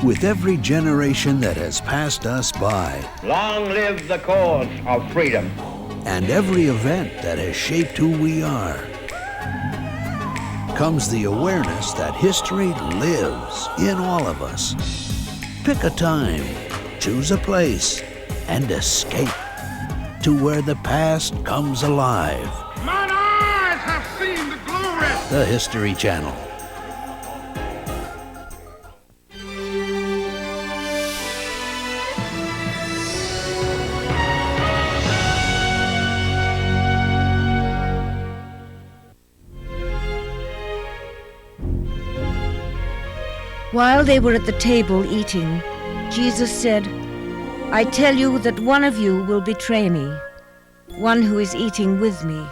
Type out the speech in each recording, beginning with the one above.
with every generation that has passed us by, Long live the cause of freedom. and every event that has shaped who we are, comes the awareness that history lives in all of us. Pick a time, choose a place, and escape to where the past comes alive. Mine eyes have seen the glory. The History Channel. While they were at the table eating, Jesus said, "I tell you that one of you will betray me, one who is eating with me."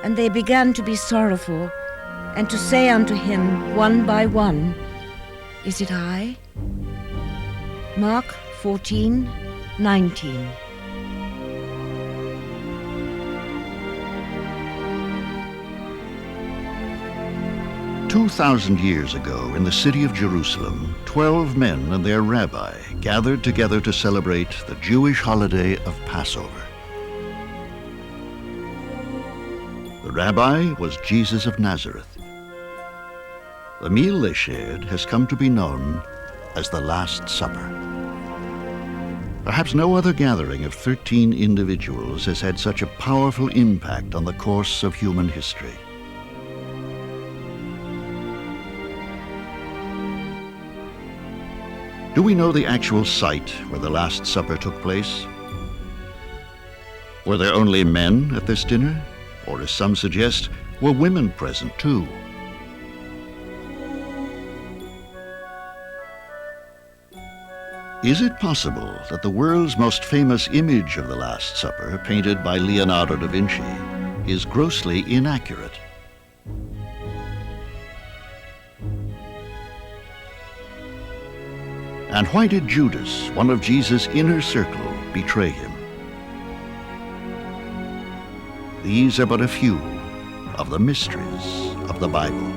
And they began to be sorrowful, and to say unto him one by one, "Is it I?" Mark 14:19. 2,000 years ago, in the city of Jerusalem, 12 men and their rabbi gathered together to celebrate the Jewish holiday of Passover. The rabbi was Jesus of Nazareth. The meal they shared has come to be known as the Last Supper. Perhaps no other gathering of 13 individuals has had such a powerful impact on the course of human history. Do we know the actual site where the Last Supper took place? Were there only men at this dinner? Or, as some suggest, were women present too? Is it possible that the world's most famous image of the Last Supper, painted by Leonardo da Vinci, is grossly inaccurate? And why did Judas, one of Jesus' inner circle, betray him? These are but a few of the mysteries of the Bible.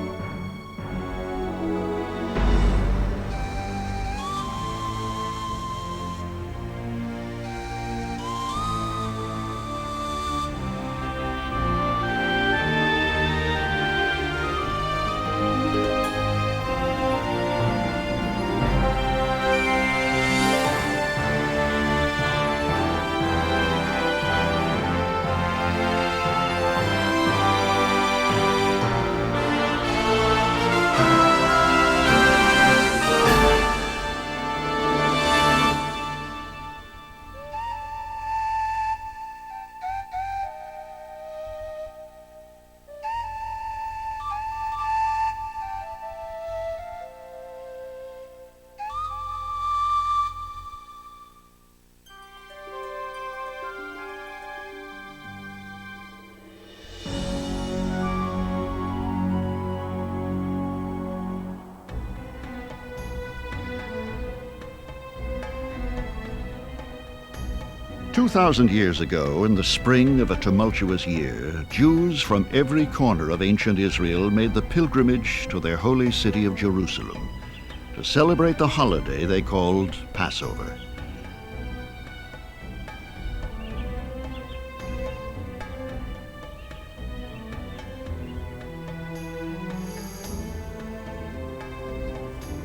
"2,000 years ago, in the spring of a tumultuous year, Jews from every corner of ancient Israel made the pilgrimage to their holy city of Jerusalem to celebrate the holiday they called Passover.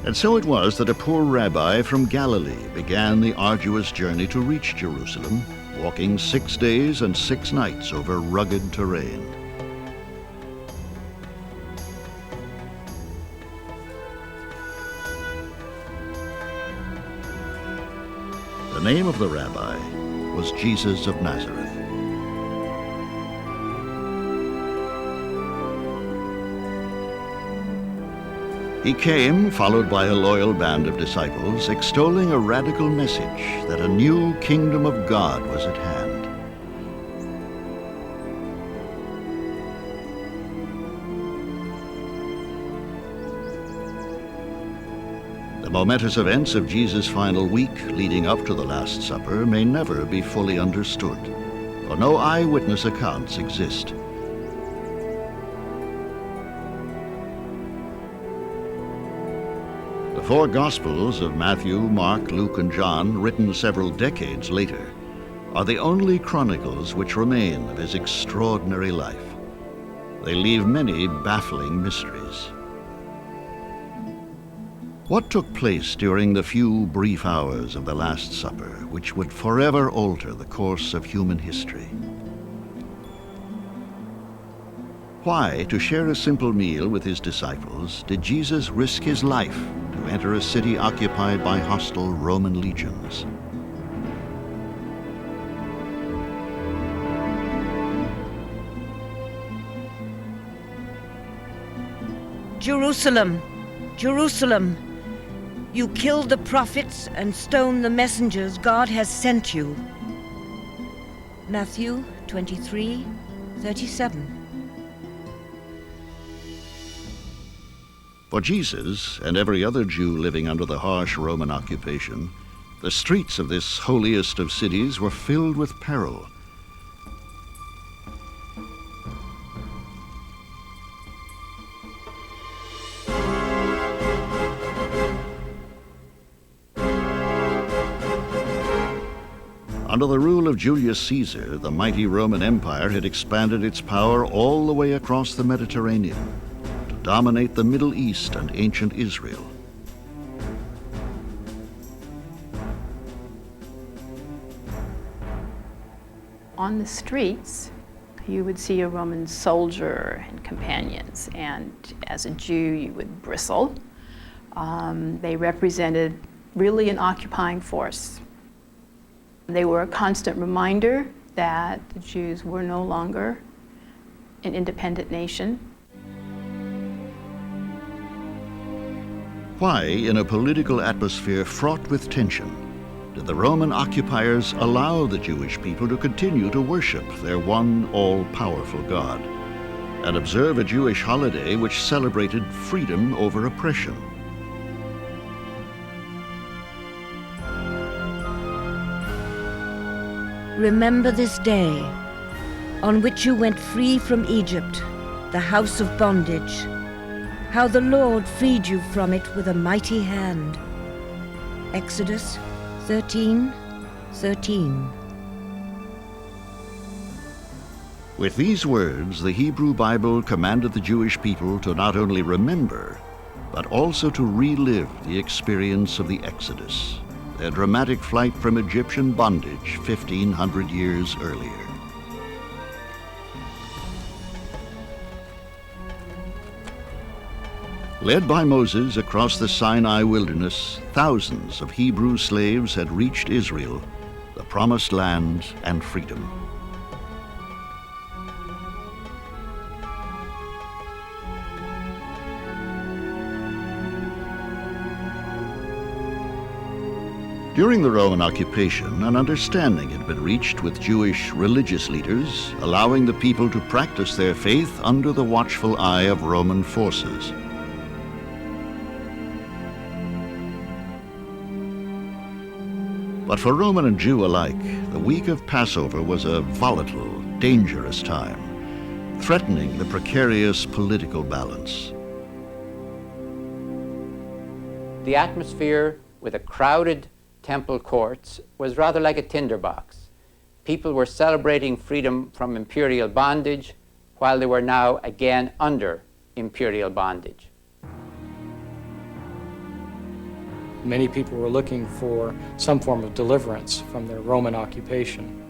And so it was that a poor rabbi from Galilee began the arduous journey to reach Jerusalem, walking 6 days and 6 nights over rugged terrain. The name of the rabbi was Jesus of Nazareth. He came, followed by a loyal band of disciples, extolling a radical message that a new kingdom of God was at hand. The momentous events of Jesus' final week leading up to the Last Supper may never be fully understood, for no eyewitness accounts exist. The The four Gospels of Matthew, Mark, Luke, and John, written several decades later, are the only chronicles which remain of his extraordinary life. They leave many baffling mysteries. What took place during the few brief hours of the Last Supper, which would forever alter the course of human history? Why, to share a simple meal with his disciples, did Jesus risk his life to enter a city occupied by hostile Roman legions? Jerusalem, Jerusalem, you killed the prophets and stoned the messengers God has sent you. Matthew 23:37. For Jesus and every other Jew living under the harsh Roman occupation, the streets of this holiest of cities were filled with peril. Under the rule of Julius Caesar, the mighty Roman Empire had expanded its power all the way across the Mediterranean to dominate the Middle East and ancient Israel. On the streets, you would see a Roman soldier and companions, and as a Jew, you would bristle. They represented really an occupying force. They were a constant reminder that the Jews were no longer an independent nation. Why, in a political atmosphere fraught with tension, did the Roman occupiers allow the Jewish people to continue to worship their one all-powerful God and observe a Jewish holiday which celebrated freedom over oppression? Remember this day on which you went free from Egypt, the house of bondage, how the Lord freed you from it with a mighty hand. Exodus 13:13. With these words, the Hebrew Bible commanded the Jewish people to not only remember, but also to relive the experience of the Exodus, their dramatic flight from Egyptian bondage 1,500 years earlier. Led by Moses across the Sinai wilderness, thousands of Hebrew slaves had reached Israel, the promised land and freedom. During the Roman occupation, an understanding had been reached with Jewish religious leaders, allowing the people to practice their faith under the watchful eye of Roman forces. But for Roman and Jew alike, the week of Passover was a volatile, dangerous time, threatening the precarious political balance. The atmosphere with a crowded temple courts was rather like a tinderbox. People were celebrating freedom from imperial bondage while they were now again under imperial bondage. Many people were looking for some form of deliverance from their Roman occupation.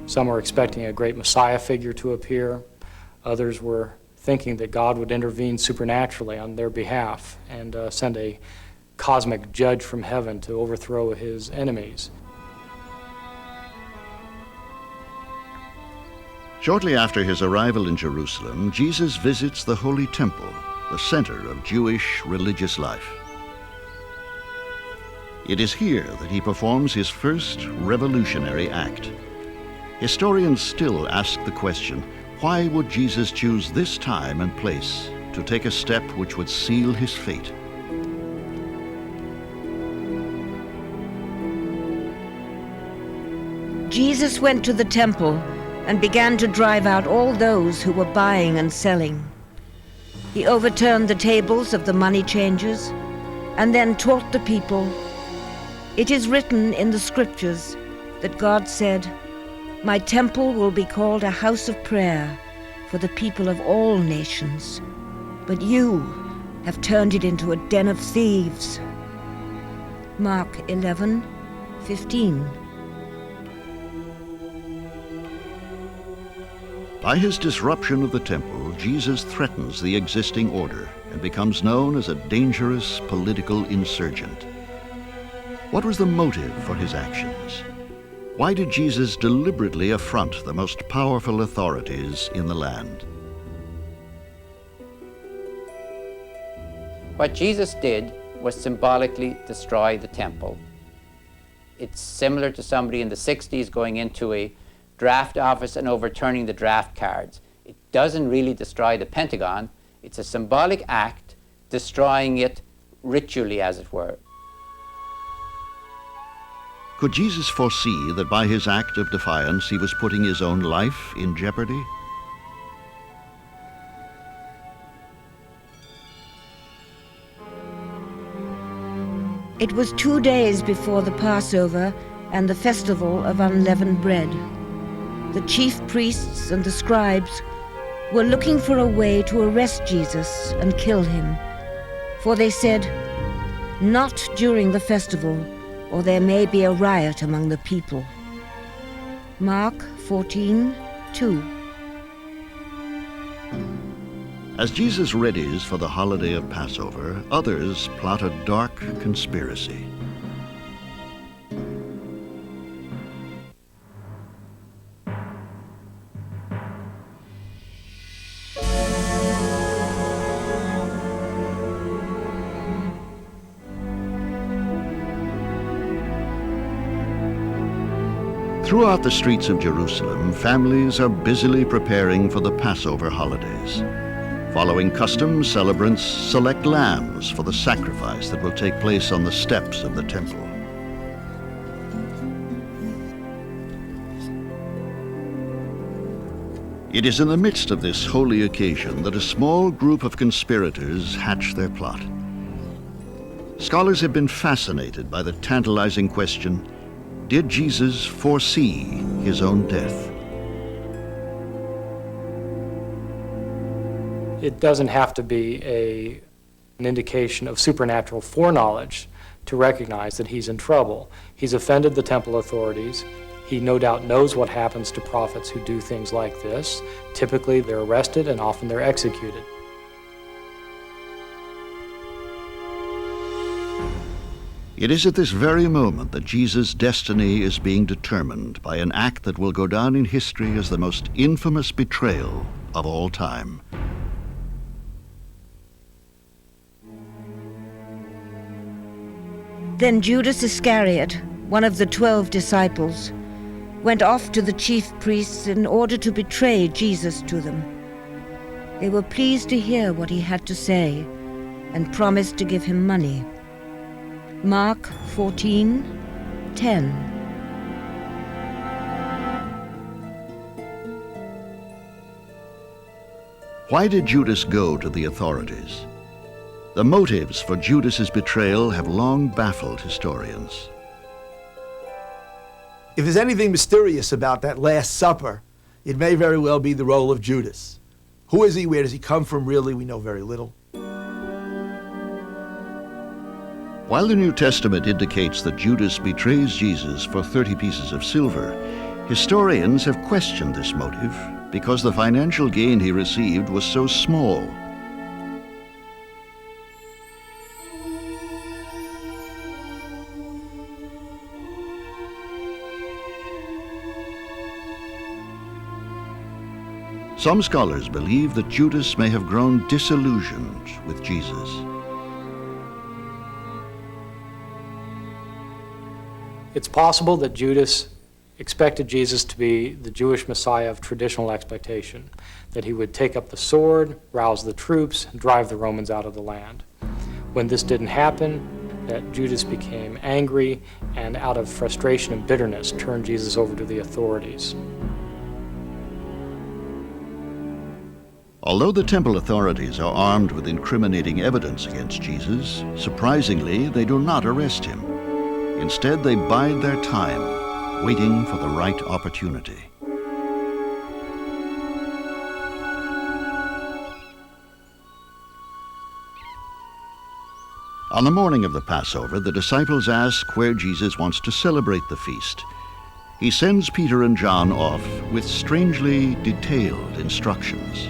Some were expecting a great Messiah figure to appear. Others were thinking that God would intervene supernaturally on their behalf and send a cosmic judge from heaven to overthrow his enemies. Shortly after his arrival in Jerusalem, Jesus visits the Holy Temple, the center of Jewish religious life. It is here that he performs his first revolutionary act. Historians still ask the question, why would Jesus choose this time and place to take a step which would seal his fate? Jesus went to the temple and began to drive out all those who were buying and selling. He overturned the tables of the money changers, and then taught the people, "It is written in the scriptures that God said, 'My temple will be called a house of prayer for the people of all nations,' but you have turned it into a den of thieves." Mark 11:15. By his disruption of the temple, Jesus threatens the existing order and becomes known as a dangerous political insurgent. What was the motive for his actions? Why did Jesus deliberately affront the most powerful authorities in the land? What Jesus did was symbolically destroy the temple. It's similar to somebody in the 60s going into a draft office and overturning the draft cards. It doesn't really destroy the Pentagon. It's a symbolic act, destroying it ritually, as it were. Could Jesus foresee that by his act of defiance he was putting his own life in jeopardy? It was 2 days before the Passover and the festival of unleavened bread. The chief priests and the scribes were looking for a way to arrest Jesus and kill him, for they said, "Not during the festival, or there may be a riot among the people." Mark 14:2. As Jesus readies for the holiday of Passover, others plot a dark conspiracy. Throughout the streets of Jerusalem, families are busily preparing for the Passover holidays. Following custom, celebrants select lambs for the sacrifice that will take place on the steps of the temple. It is in the midst of this holy occasion that a small group of conspirators hatch their plot. Scholars have been fascinated by the tantalizing question, did Jesus foresee his own death? It doesn't have to be an indication of supernatural foreknowledge to recognize that he's in trouble. He's offended the temple authorities. He no doubt knows what happens to prophets who do things like this. Typically, they're arrested and often they're executed. It is at this very moment that Jesus' destiny is being determined by an act that will go down in history as the most infamous betrayal of all time. Then Judas Iscariot, one of the 12 disciples, went off to the chief priests in order to betray Jesus to them. They were pleased to hear what he had to say and promised to give him money. Mark 14:10. Why did Judas go to the authorities? The motives for Judas's betrayal have long baffled historians. If there's anything mysterious about that Last Supper, it may very well be the role of Judas. Who is he? Where does he come from? Really, we know very little. While the New Testament indicates that Judas betrays Jesus for 30 pieces of silver, historians have questioned this motive because the financial gain he received was so small. Some scholars believe that Judas may have grown disillusioned with Jesus. It's possible that Judas expected Jesus to be the Jewish Messiah of traditional expectation, that he would take up the sword, rouse the troops, and drive the Romans out of the land. When this didn't happen, that Judas became angry and out of frustration and bitterness turned Jesus over to the authorities. Although the temple authorities are armed with incriminating evidence against Jesus, surprisingly, they do not arrest him. Instead, they bide their time, waiting for the right opportunity. On the morning of the Passover, the disciples ask where Jesus wants to celebrate the feast. He sends Peter and John off with strangely detailed instructions.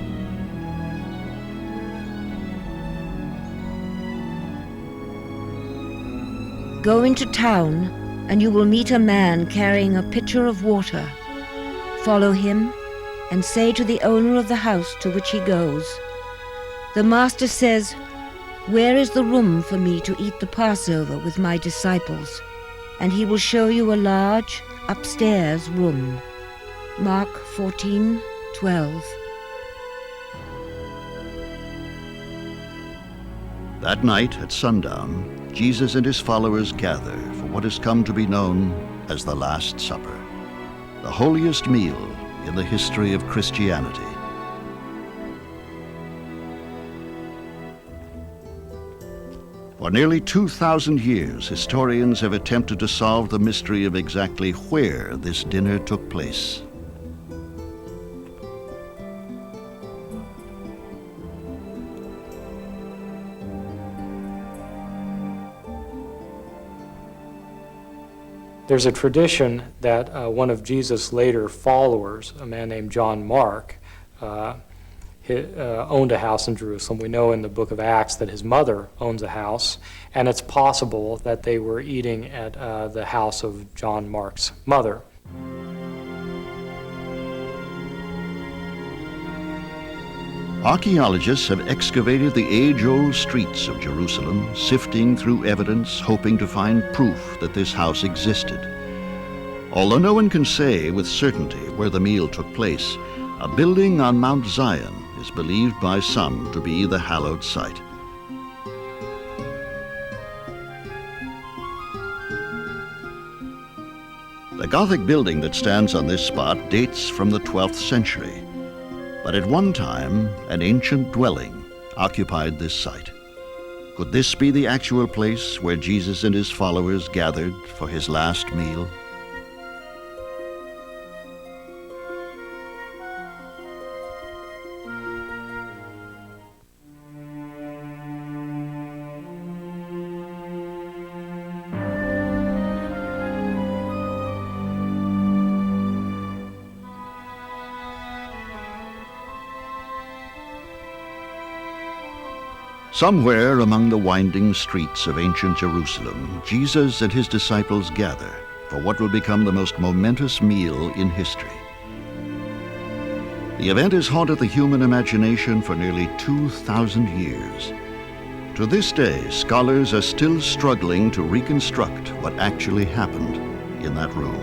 Go into town, and you will meet a man carrying a pitcher of water. Follow him, and say to the owner of the house to which he goes, "The master says, 'Where is the room for me to eat the Passover with my disciples?' And he will show you a large, upstairs room." Mark 14:12. That night at sundown, Jesus and his followers gather for what has come to be known as the Last Supper, the holiest meal in the history of Christianity. For nearly 2,000 years, historians have attempted to solve the mystery of exactly where this dinner took place. There's a tradition that one of Jesus' later followers, a man named John Mark, owned a house in Jerusalem. We know in the book of Acts that his mother owns a house, and it's possible that they were eating at the house of John Mark's mother. Archaeologists have excavated the age-old streets of Jerusalem, sifting through evidence, hoping to find proof that this house existed. Although no one can say with certainty where the meal took place, a building on Mount Zion is believed by some to be the hallowed site. The Gothic building that stands on this spot dates from the 12th century. But at one time, an ancient dwelling occupied this site. Could this be the actual place where Jesus and his followers gathered for his last meal? Somewhere among the winding streets of ancient Jerusalem, Jesus and his disciples gather for what will become the most momentous meal in history. The event has haunted the human imagination for nearly 2,000 years. To this day, scholars are still struggling to reconstruct what actually happened in that room.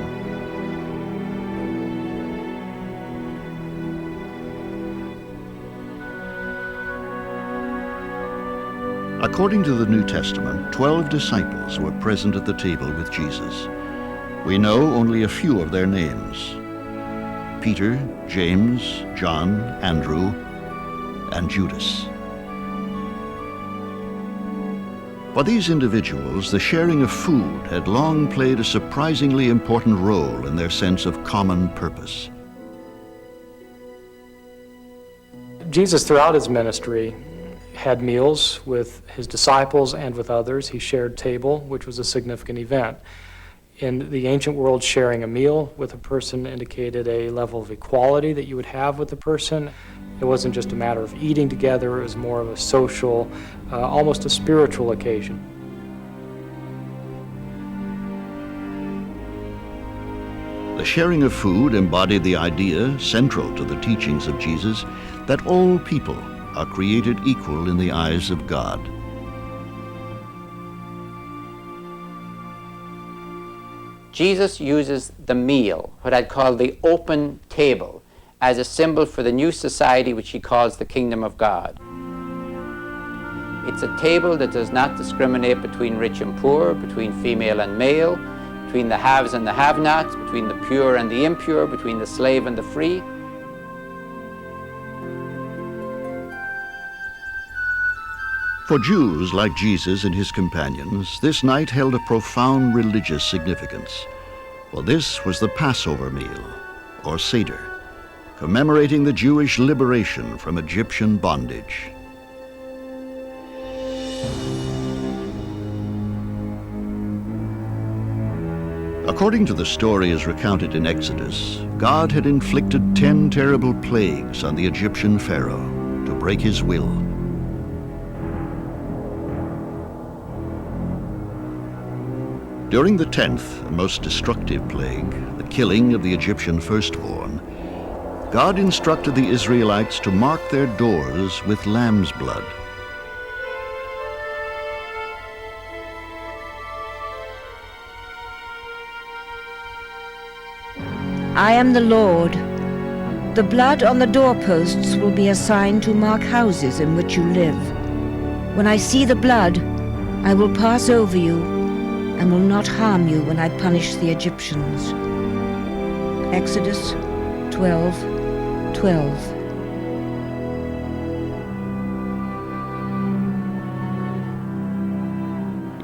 According to the New Testament, 12 disciples were present at the table with Jesus. We know only a few of their names: Peter, James, John, Andrew, and Judas. For these individuals, the sharing of food had long played a surprisingly important role in their sense of common purpose. Jesus, throughout his ministry, had meals with his disciples and with others. He shared table, which was a significant event. In the ancient world, sharing a meal with a person indicated a level of equality that you would have with the person. It wasn't just a matter of eating together, it was more of a social, almost a spiritual occasion. The sharing of food embodied the idea, central to the teachings of Jesus, that all people are created equal in the eyes of God. Jesus uses the meal, what I'd call the open table, as a symbol for the new society which he calls the kingdom of God. It's a table that does not discriminate between rich and poor, between female and male, between the haves and the have-nots, between the pure and the impure, between the slave and the free. For Jews like Jesus and his companions, this night held a profound religious significance. For this was the Passover meal, or Seder, commemorating the Jewish liberation from Egyptian bondage. According to the story as recounted in Exodus, God had inflicted 10 terrible plagues on the Egyptian Pharaoh to break his will. During the 10th and most destructive plague, the killing of the Egyptian firstborn, God instructed the Israelites to mark their doors with lamb's blood. I am the Lord. The blood on the doorposts will be a sign to mark houses in which you live. When I see the blood, I will pass over you and will not harm you when I punish the Egyptians. Exodus 12:12.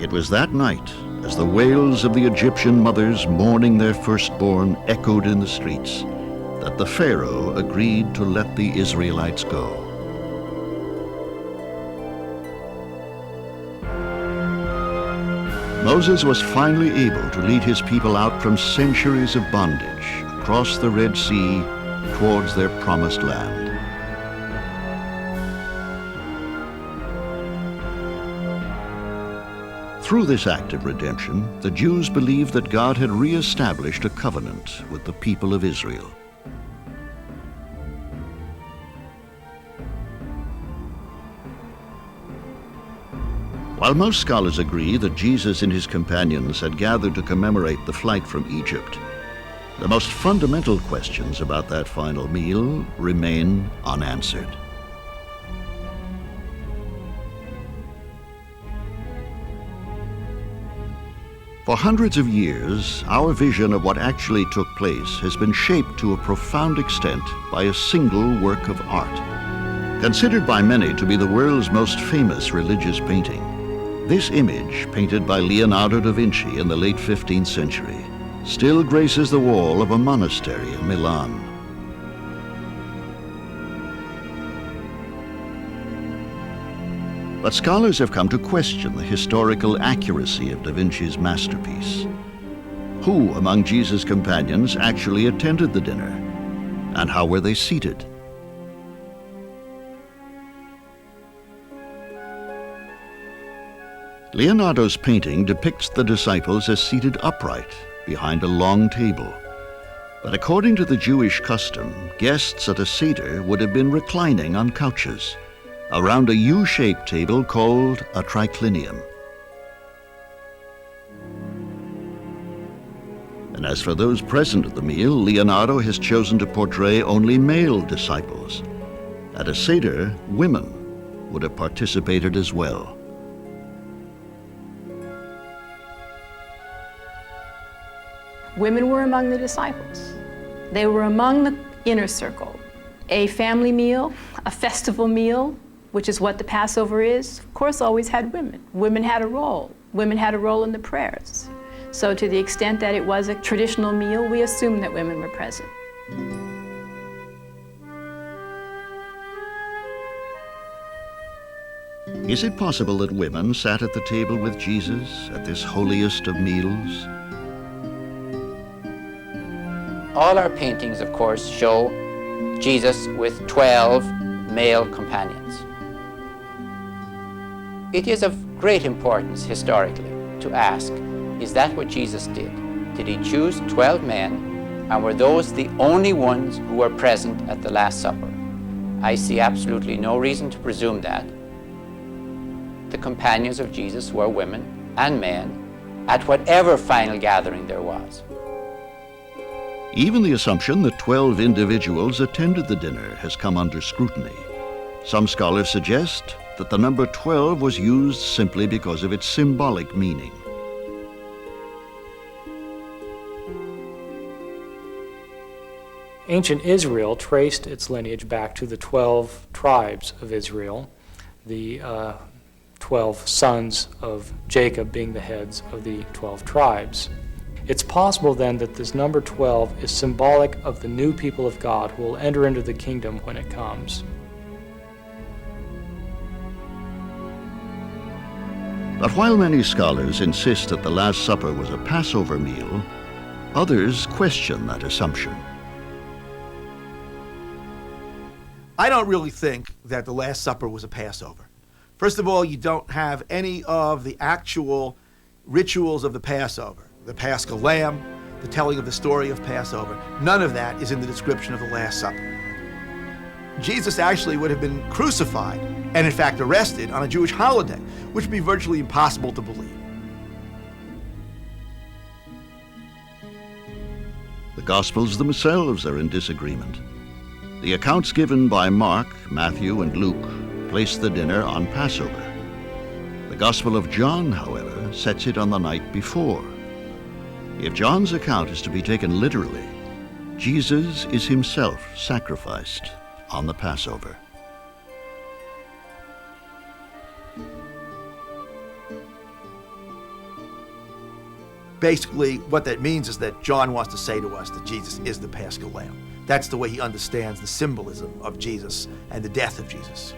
It was that night, as the wails of the Egyptian mothers mourning their firstborn echoed in the streets, that the Pharaoh agreed to let the Israelites go. Moses was finally able to lead his people out from centuries of bondage across the Red Sea towards their promised land. Through this act of redemption, the Jews believed that God had re-established a covenant with the people of Israel. While most scholars agree that Jesus and his companions had gathered to commemorate the flight from Egypt, the most fundamental questions about that final meal remain unanswered. For hundreds of years, our vision of what actually took place has been shaped to a profound extent by a single work of art. Considered by many to be the world's most famous religious painting, this image, painted by Leonardo da Vinci in the late 15th century, still graces the wall of a monastery in Milan. But scholars have come to question the historical accuracy of Da Vinci's masterpiece. Who among Jesus' companions actually attended the dinner? And how were they seated? Leonardo's painting depicts the disciples as seated upright behind a long table. But according to the Jewish custom, guests at a Seder would have been reclining on couches around a U-shaped table called a triclinium. And as for those present at the meal, Leonardo has chosen to portray only male disciples. At a Seder, women would have participated as well. Women were among the disciples. They were among the inner circle. A family meal, a festival meal, which is what the Passover is, of course, always had women. Women had a role. Women had a role in the prayers. So to the extent that it was a traditional meal, we assume that women were present. Is it possible that women sat at the table with Jesus at this holiest of meals? All our paintings, of course, show Jesus with 12 male companions. It is of great importance historically to ask, is that what Jesus did? Did he choose 12 men, and were those the only ones who were present at the Last Supper? I see absolutely no reason to presume that. The companions of Jesus were women and men at whatever final gathering there was. Even the assumption that 12 individuals attended the dinner has come under scrutiny. Some scholars suggest that the number 12 was used simply because of its symbolic meaning. Ancient Israel traced its lineage back to the 12 tribes of Israel. The 12 sons of Jacob being the heads of the 12 tribes. It's possible then that this number 12 is symbolic of the new people of God who will enter into the kingdom when it comes. But while many scholars insist that the Last Supper was a Passover meal, others question that assumption. I don't really think that the Last Supper was a Passover. First of all, you don't have any of the actual rituals of the Passover. The Paschal Lamb, the telling of the story of Passover. None of that is in the description of the Last Supper. Jesus actually would have been crucified and in fact arrested on a Jewish holiday, which would be virtually impossible to believe. The Gospels themselves are in disagreement. The accounts given by Mark, Matthew, and Luke place the dinner on Passover. The Gospel of John, however, sets it on the night before. If John's account is to be taken literally, Jesus is himself sacrificed on the Passover. Basically, what that means is that John wants to say to us that Jesus is the Paschal Lamb. That's the way he understands the symbolism of Jesus and the death of Jesus.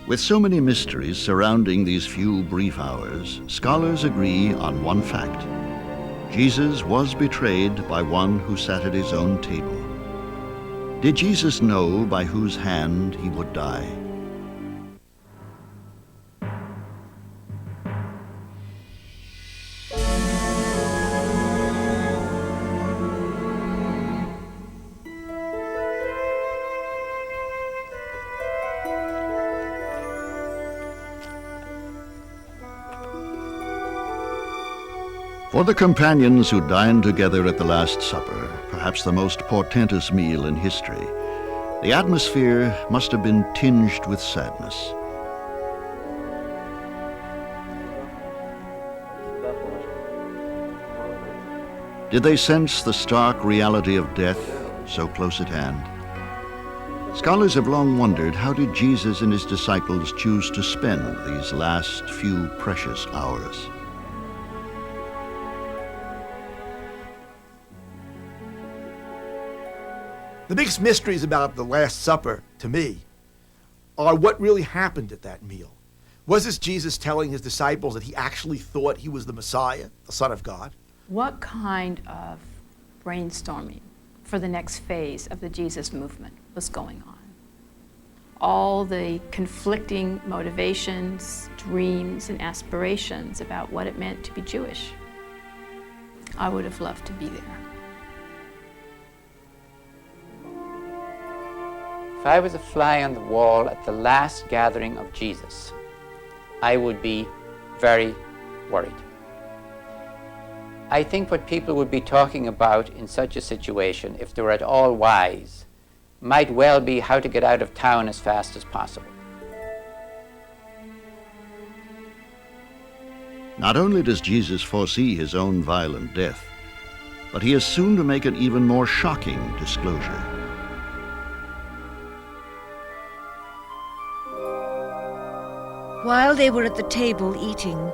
With so many mysteries surrounding these few brief hours, scholars agree on one fact. Jesus was betrayed by one who sat at his own table. Did Jesus know by whose hand he would die? For the companions who dined together at the Last Supper, perhaps the most portentous meal in history, the atmosphere must have been tinged with sadness. Did they sense the stark reality of death so close at hand? Scholars have long wondered, how did Jesus and his disciples choose to spend these last few precious hours? The biggest mysteries about the Last Supper, to me, are what really happened at that meal. Was this Jesus telling his disciples that he actually thought he was the Messiah, the Son of God? What kind of brainstorming for the next phase of the Jesus movement was going on? All the conflicting motivations, dreams, and aspirations about what it meant to be Jewish. I would have loved to be there. If I was a fly on the wall at the last gathering of Jesus, I would be very worried. I think what people would be talking about in such a situation, if they were at all wise, might well be how to get out of town as fast as possible. Not only does Jesus foresee his own violent death, but he is soon to make an even more shocking disclosure. While they were at the table eating,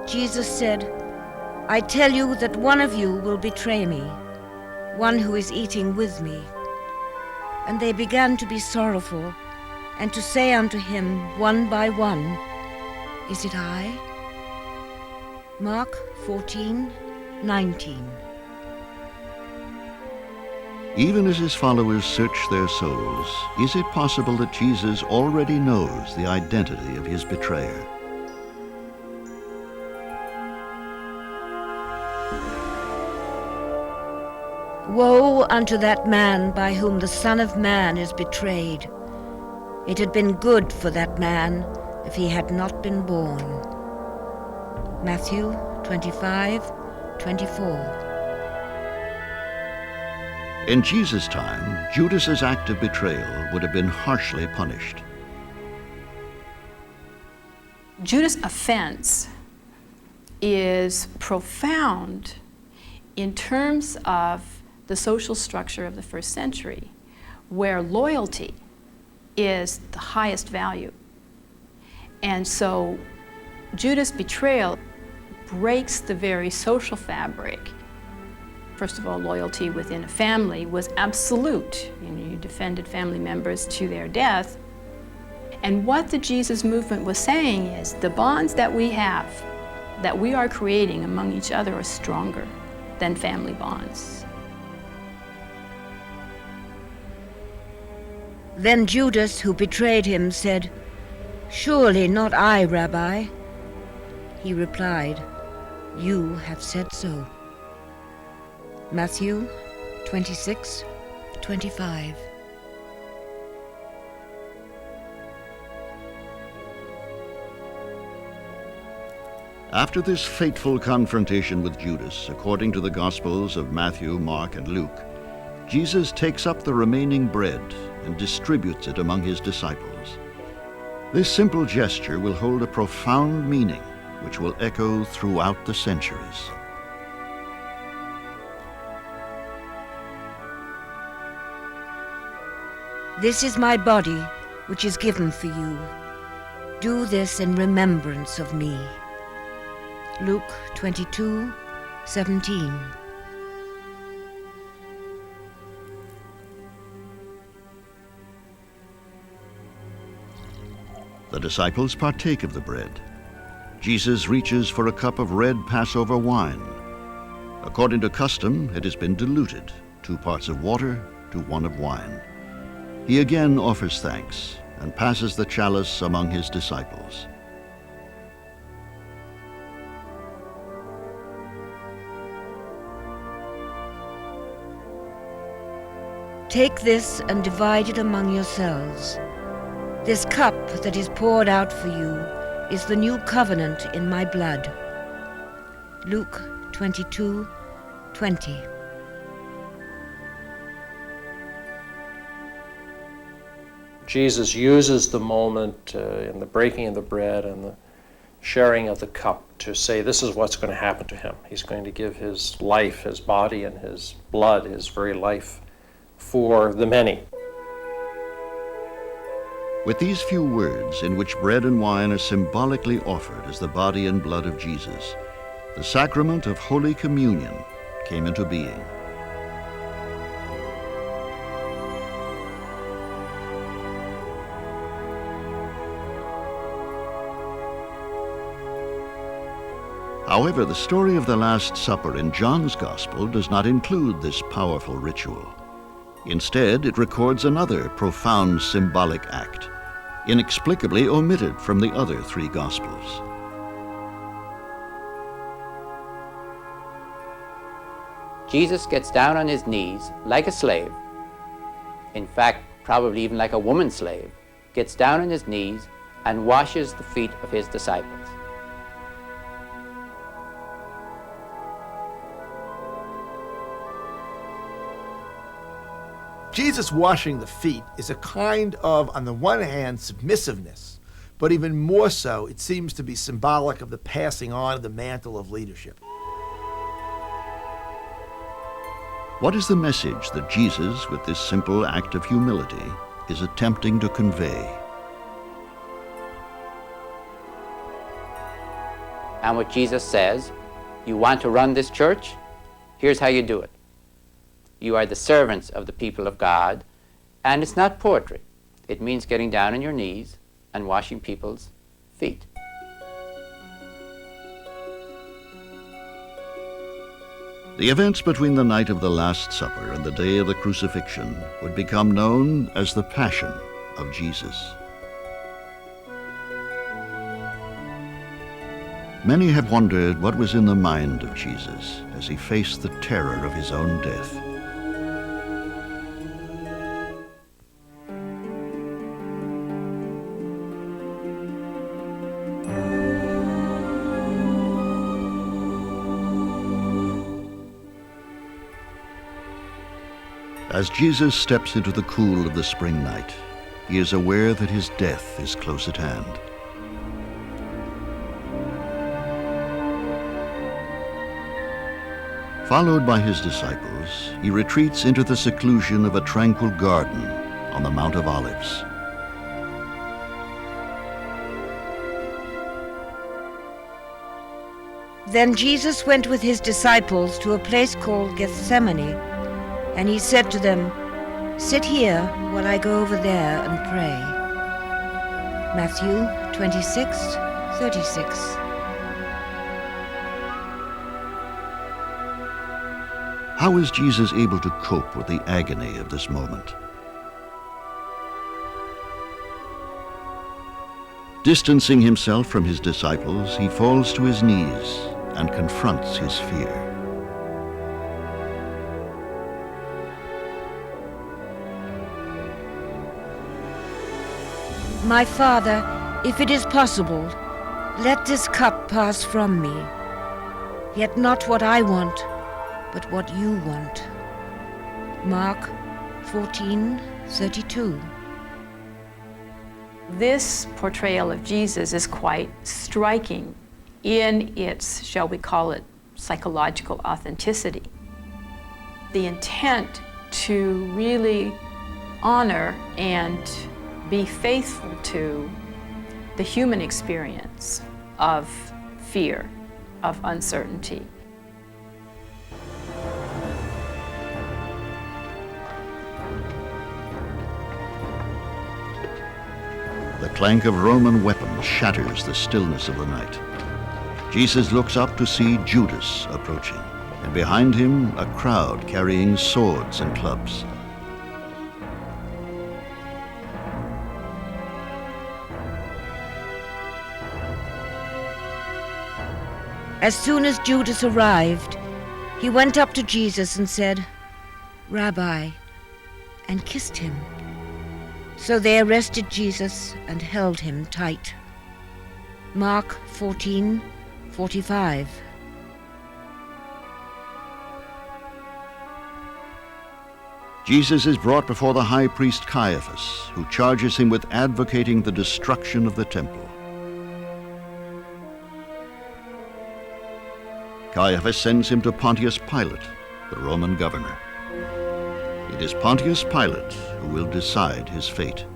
Jesus said, "I tell you that one of you will betray me, one who is eating with me." And they began to be sorrowful, and to say unto him one by one, "Is it I?" Mark 14:19. Even as his followers search their souls, is it possible that Jesus already knows the identity of his betrayer? Woe unto that man by whom the Son of Man is betrayed. It had been good for that man if he had not been born. Matthew 25:24. In Jesus' time, Judas's act of betrayal would have been harshly punished. Judas' offense is profound in terms of the social structure of the first century, where loyalty is the highest value And so Judas' betrayal breaks the very social fabric. First of all, loyalty within a family was absolute. You defended family members to their death. And what the Jesus movement was saying is the bonds that we have, that we are creating among each other, are stronger than family bonds. Then Judas, who betrayed him, said, "Surely not I, Rabbi." He replied, "You have said so." Matthew 26:25. After this fateful confrontation with Judas, according to the Gospels of Matthew, Mark, and Luke, Jesus takes up the remaining bread and distributes it among his disciples. This simple gesture will hold a profound meaning which will echo throughout the centuries. This is my body, which is given for you. Do this in remembrance of me. Luke 22:17. The disciples partake of the bread. Jesus reaches for a cup of red Passover wine. According to custom, it has been diluted, 2 parts of water to 1 of wine. He again offers thanks and passes the chalice among his disciples. Take this and divide it among yourselves. This cup that is poured out for you is the new covenant in my blood. Luke 22:20. Jesus uses the moment in the breaking of the bread and the sharing of the cup to say this is what's going to happen to him. He's going to give his life, his body, and his blood, his very life, for the many. With these few words, in which bread and wine are symbolically offered as the body and blood of Jesus, the sacrament of Holy Communion came into being. However, the story of the Last Supper in John's Gospel does not include this powerful ritual. Instead, it records another profound symbolic act, inexplicably omitted from the other 3 Gospels. Jesus gets down on his knees like a slave. In fact, probably even like a woman slave, gets down on his knees and washes the feet of his disciples. Jesus washing the feet is a kind of, on the one hand, submissiveness, but even more so, it seems to be symbolic of the passing on of the mantle of leadership. What is the message that Jesus, with this simple act of humility, is attempting to convey? And what Jesus says, you want to run this church? Here's how you do it. You are the servants of the people of God, and it's not poetry. It means getting down on your knees and washing people's feet. The events between the night of the Last Supper and the day of the crucifixion would become known as the Passion of Jesus. Many have wondered what was in the mind of Jesus as he faced the terror of his own death. As Jesus steps into the cool of the spring night, he is aware that his death is close at hand. Followed by his disciples, he retreats into the seclusion of a tranquil garden on the Mount of Olives. Then Jesus went with his disciples to a place called Gethsemane, and he said to them, "Sit here while I go over there and pray." Matthew 26:36. How is Jesus able to cope with the agony of this moment? Distancing himself from his disciples, he falls to his knees and confronts his fear. My Father, if it is possible, let this cup pass from me. Yet not what I want, but what you want. Mark 14:32. This portrayal of Jesus is quite striking in its, shall we call it, psychological authenticity. The intent to really honor and be faithful to the human experience of fear, of uncertainty. The clank of Roman weapons shatters the stillness of the night. Jesus looks up to see Judas approaching, and behind him a crowd carrying swords and clubs. As soon as Judas arrived, he went up to Jesus and said, "Rabbi," and kissed him. So they arrested Jesus and held him tight. Mark 14:45. Jesus is brought before the high priest Caiaphas, who charges him with advocating the destruction of the temple. Caiaphas sends him to Pontius Pilate, the Roman governor. It is Pontius Pilate who will decide his fate.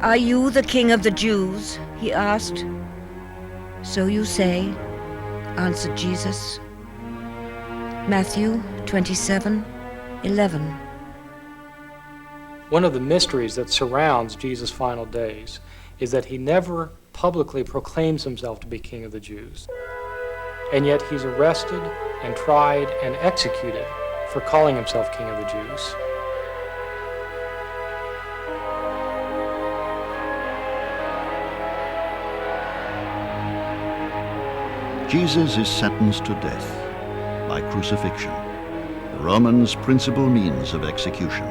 "Are you the king of the Jews?" he asked. "So you say," answered Jesus. Matthew 27:11. One of the mysteries that surrounds Jesus' final days is that he never publicly proclaims himself to be King of the Jews. And yet he's arrested and tried and executed for calling himself King of the Jews. Jesus is sentenced to death by crucifixion, the Romans' principal means of execution.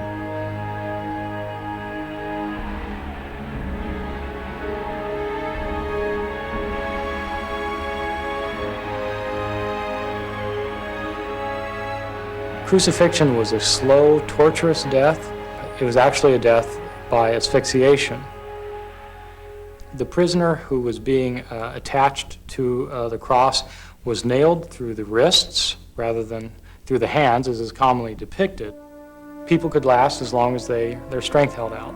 Crucifixion was a slow, torturous death. It was actually a death by asphyxiation. The prisoner who was being attached to the cross was nailed through the wrists rather than through the hands, as is commonly depicted. People could last as long as their strength held out.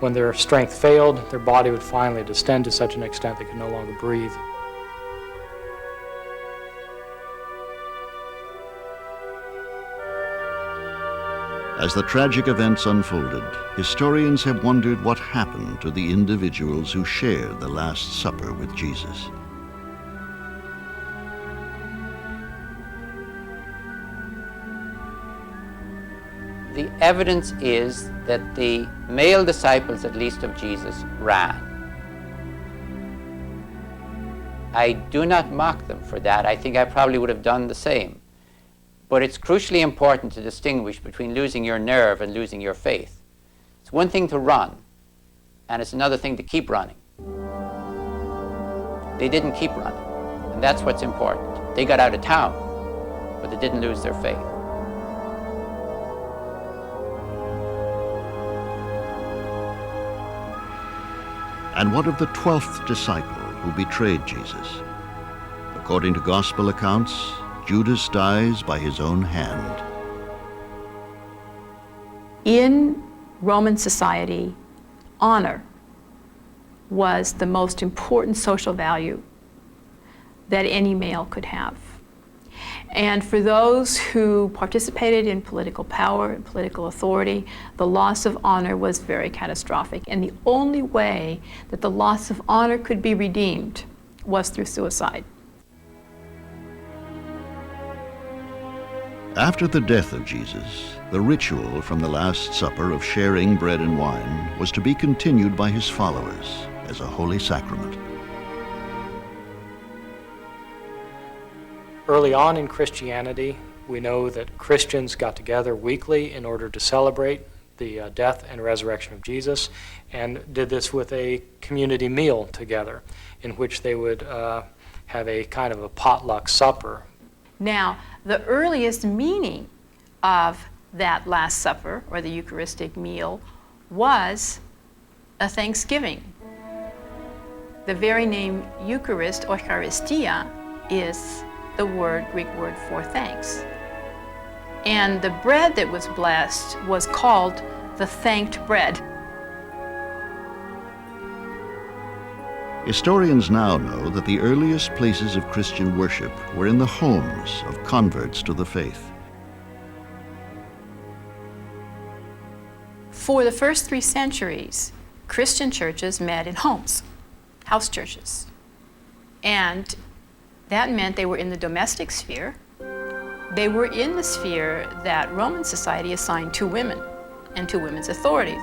When their strength failed, their body would finally distend to such an extent they could no longer breathe. As the tragic events unfolded, historians have wondered what happened to the individuals who shared the Last Supper with Jesus. The evidence is that the male disciples, at least of Jesus, ran. I do not mock them for that. I think I probably would have done the same. But it's crucially important to distinguish between losing your nerve and losing your faith. It's one thing to run, and it's another thing to keep running. They didn't keep running, and that's what's important. They got out of town, but they didn't lose their faith. And what of the 12th disciple who betrayed Jesus? According to gospel accounts, Judas dies by his own hand. In Roman society, honor was the most important social value that any male could have. And for those who participated in political power and political authority, the loss of honor was very catastrophic. And the only way that the loss of honor could be redeemed was through suicide. After the death of Jesus, the ritual from the Last Supper of sharing bread and wine was to be continued by his followers as a holy sacrament. Early on in Christianity, we know that Christians got together weekly in order to celebrate the death and resurrection of Jesus, and did this with a community meal together, in which they would have a kind of a potluck supper. Now, the earliest meaning of that Last Supper, or the Eucharistic meal, was a thanksgiving. The very name Eucharist, or Eucharistia, is the Greek word for thanks. And the bread that was blessed was called the thanked bread. Historians now know that the earliest places of Christian worship were in the homes of converts to the faith. For the first 3 centuries, Christian churches met in homes, house churches. And that meant they were in the domestic sphere. They were in the sphere that Roman society assigned to women and to women's authority.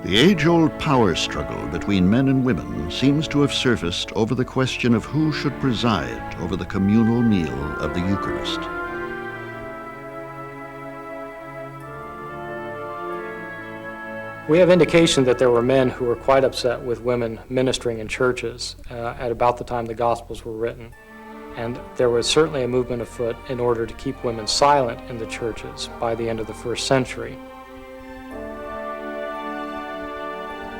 The age-old power struggle between men and women seems to have surfaced over the question of who should preside over the communal meal of the Eucharist. We have indication that there were men who were quite upset with women ministering in churches at about the time the Gospels were written. And there was certainly a movement afoot in order to keep women silent in the churches by the end of the 1st century.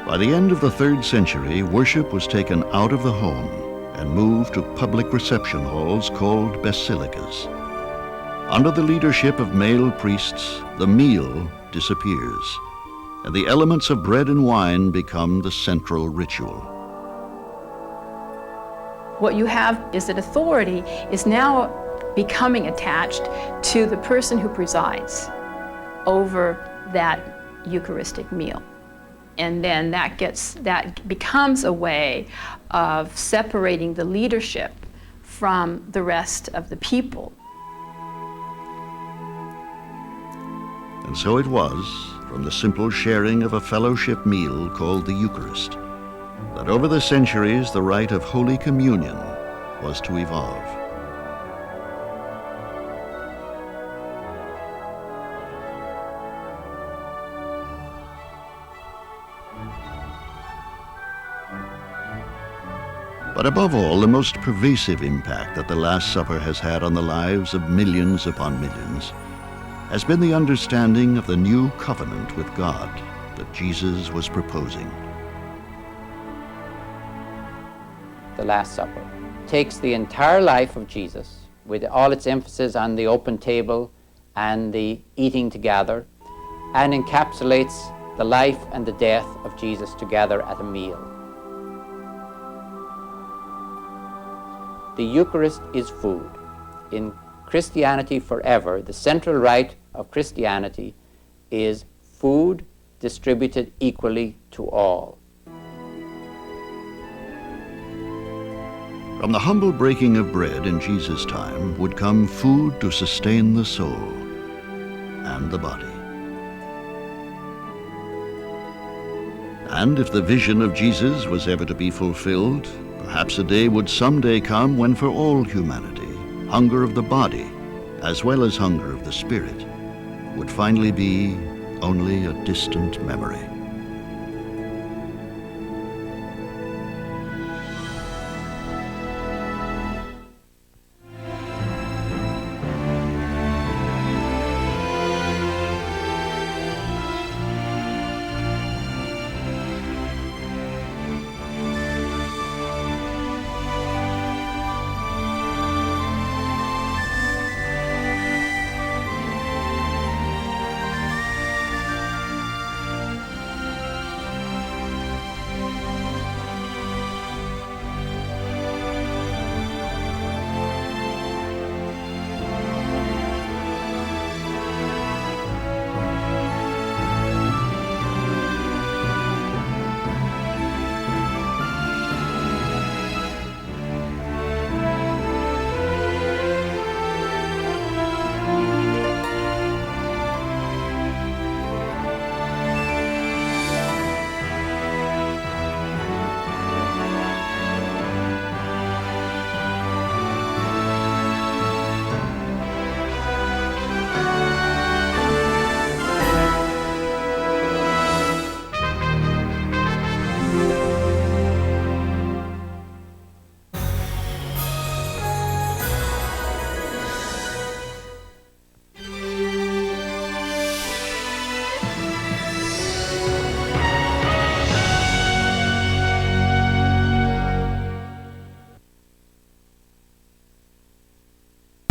By the end of the 3rd century, worship was taken out of the home and moved to public reception halls called basilicas. Under the leadership of male priests, the meal disappears, and the elements of bread and wine become the central ritual. What you have is that authority is now becoming attached to the person who presides over that Eucharistic meal. And then that becomes a way of separating the leadership from the rest of the people. And so it was, from the simple sharing of a fellowship meal called the Eucharist, that over the centuries the rite of Holy Communion was to evolve. But above all, the most pervasive impact that the Last Supper has had on the lives of millions upon millions has been the understanding of the new covenant with God that Jesus was proposing. The Last Supper takes the entire life of Jesus, with all its emphasis on the open table and the eating together, and encapsulates the life and the death of Jesus together at a meal. The Eucharist is food. In Christianity forever, the central rite of Christianity is food distributed equally to all. From the humble breaking of bread in Jesus' time would come food to sustain the soul and the body. And if the vision of Jesus was ever to be fulfilled, perhaps a day would someday come when for all humanity, hunger of the body, as well as hunger of the spirit, would finally be only a distant memory.